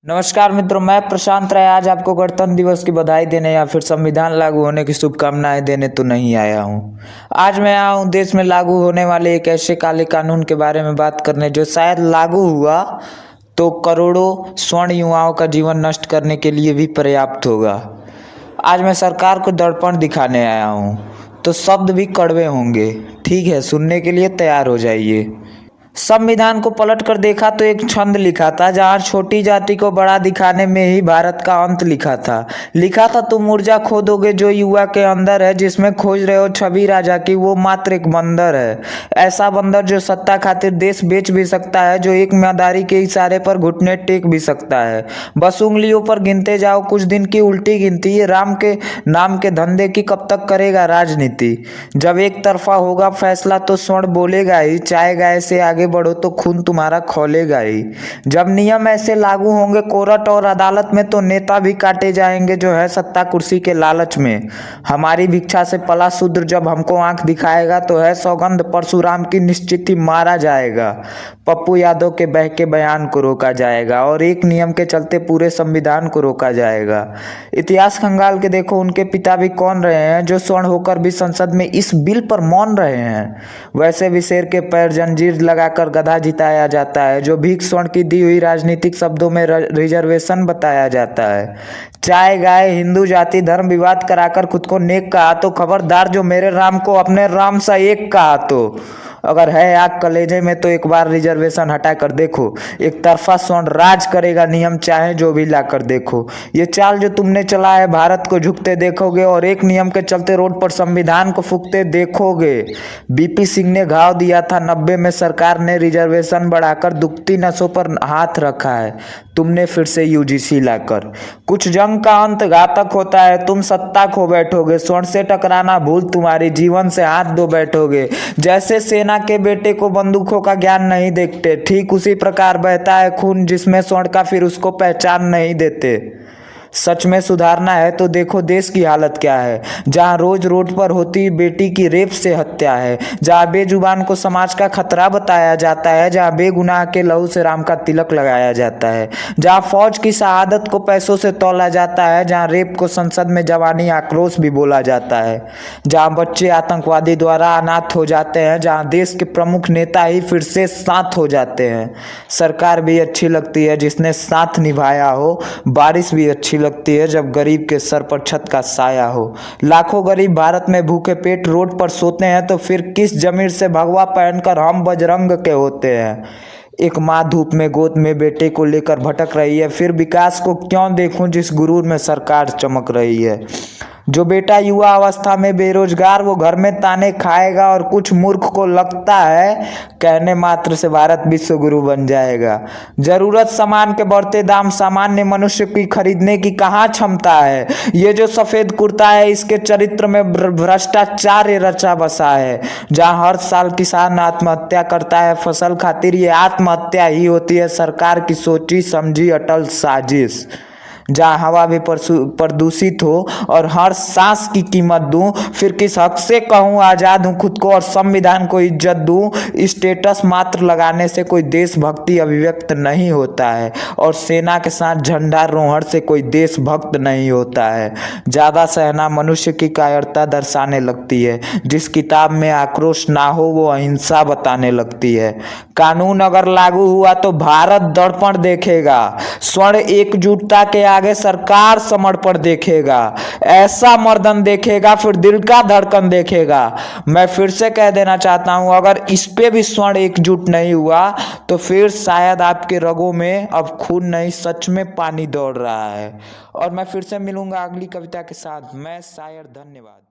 नमस्कार मित्रों, मैं प्रशांत राय आज आपको गणतंत्र दिवस की बधाई देने या फिर संविधान लागू होने की शुभकामनाएं देने तो नहीं आया हूं। आज मैं आया हूं देश में लागू होने वाले एक ऐसे काले कानून के बारे में बात करने जो शायद लागू हुआ तो करोड़ों स्वर्ण युवाओं का जीवन नष्ट करने के लिए भी पर्याप्त होगा। आज मैं सरकार को दर्पण दिखाने आया हूं, तो शब्द भी कड़वे होंगे। ठीक है, सुनने के लिए तैयार हो जाइए। संविधान को पलट कर देखा तो एक छंद लिखा था, जहाँ छोटी जाति को बड़ा दिखाने में ही भारत का अंत लिखा था तुम ऊर्जा खो दोगे जो युवा के अंदर है, जिसमें खोज रहे हो छवि राजा की, वो मात्र एक बंदर है। ऐसा बंदर जो सत्ता खातिर देश बेच भी सकता है, जो एक मदारी के इशारे पर घुटने टेक भी सकता है। बस उंगलियों पर गिनते जाओ कुछ दिन की उल्टी गिनती, ये राम के नाम के धंधे की कब तक करेगा राजनीति। जब एक तरफा होगा फैसला तो स्वर्ण बोलेगा ही, चाहेगा ऐसे आगे बढ़ो तो खून तुम्हारा खौलेगा ही। जब नियम ऐसे लागू होंगे कोर्ट और अदालत में, तो नेता भी काटे जाएंगे जो है सत्ता कुर्सी के लालच में। हमारी भिक्षा से पला शूद्र जब हमको आंख दिखाएगा, तो है सौगंध परशुराम की निश्चित ही मारा जाएगा। पप्पू यादव के बहके बयान को रोका जाएगा और एक नियम के चलते पूरे संविधान को रोका जाएगा। इतिहास खंगाल के देखो, उनके पिता भी कौन रहे हैं जो स्वर्ण होकर भी संसद में इस बिल पर मौन रहे हैं। वैसे भी शेर के पैर जंजीर लगाकर गधा जिताया जाता है, जो भीख स्वर्ण की दी हुई राजनीतिक शब्दों में रिजर्वेशन बताया जाता है। चाय गाय हिंदू जाति धर्म विवाद कराकर खुद को नेक कहा तो खबरदार, जो मेरे राम को अपने राम सा एक कहा तो। अगर है आग कलेजे में तो एक बार रिजर्वेशन हटा कर देखो, एक तरफा स्वर्ण राज करेगा नियम चाहे जो भी ला कर देखो। ये चाल जो तुमने चला है भारत को झुकते देखोगे, और एक नियम के चलते रोड पर संविधान को फूकते देखोगे। बीपी सिंह ने घाव दिया था 90 में, सरकार ने रिजर्वेशन बढ़ाकर दुखती नसों पर हाथ रखा है, तुमने फिर से यूजीसी लाकर। कुछ जंग का अंत घातक होता है, तुम सत्ता खो बैठोगे, स्वर्ण से टकराना भूल तुम्हारी जीवन से हाथ धो बैठोगे। जैसे सेना के बेटे को बंदूकों का ज्ञान नहीं देखते, ठीक उसी प्रकार बहता है खून जिसमें स्वर्ण का फिर उसको पहचान नहीं देते। सच में सुधारना है तो देखो देश की हालत क्या है, जहां रोज रोड पर होती बेटी की रेप से हत्या है, जहां बेजुबान को समाज का खतरा बताया जाता है, जहां बेगुनाह के लहू से राम का तिलक लगाया जाता है, जहां फौज की शहादत को पैसों से तौला जाता है, जहां रेप को संसद में जवानी आक्रोश भी बोला जाता है, जहां बच्चे आतंकवादी द्वारा अनाथ हो जाते हैं, जहां देश के प्रमुख नेता ही फिर से साथ हो जाते हैं। सरकार भी अच्छी लगती है जिसने साथ निभाया हो, बारिश भी अच्छी लगती है जब गरीब के सर पर छत का साया हो। लाखों गरीब भारत में भूखे पेट रोड पर सोते हैं, तो फिर किस जमीर से भगवा पहनकर हम बजरंग के होते हैं। एक माँ धूप में गोद में बेटे को लेकर भटक रही है, फिर विकास को क्यों देखूं जिस गुरूर में सरकार चमक रही है। जो बेटा युवा अवस्था में बेरोजगार, वो घर में ताने खाएगा, और कुछ मूर्ख को लगता है कहने मात्र से भारत विश्व गुरु बन जाएगा। जरूरत सामान के बढ़ते दाम सामान्य मनुष्य की खरीदने की कहाँ क्षमता है। ये जो सफेद कुर्ता है, इसके चरित्र में भ्रष्टाचार रचा बसा है। जहाँ हर साल किसान आत्महत्या करता है फसल खातिर, ये आत्महत्या ही होती है सरकार की सोची समझी अटल साजिश। जहाँ हवा भी प्रदूषित हो और हर सांस की कीमत दूं, फिर किस हक से कहूँ आज़ाद हूँ खुद को और संविधान को इज्जत दूं। स्टेटस मात्र लगाने से कोई देशभक्ति अभिव्यक्त नहीं होता है, और सेना के साथ झंडा रोहण से कोई देशभक्त नहीं होता है। ज़्यादा सहना मनुष्य की कायरता दर्शाने लगती है, जिस किताब में आक्रोश ना हो वो अहिंसा बताने लगती है। कानून अगर लागू हुआ तो भारत दर्पण देखेगा, स्वर्ण एकजुटता के आगे सरकार समर्पण देखेगा, ऐसा मर्दन देखेगा फिर दिल का धड़कन देखेगा। मैं फिर से कह देना चाहता हूं, अगर इस पे भी स्वर्ण एकजुट नहीं हुआ तो फिर शायद आपके रगों में अब खून नहीं सच में पानी दौड़ रहा है। और मैं फिर से मिलूंगा अगली कविता के साथ। मैं शायर, धन्यवाद।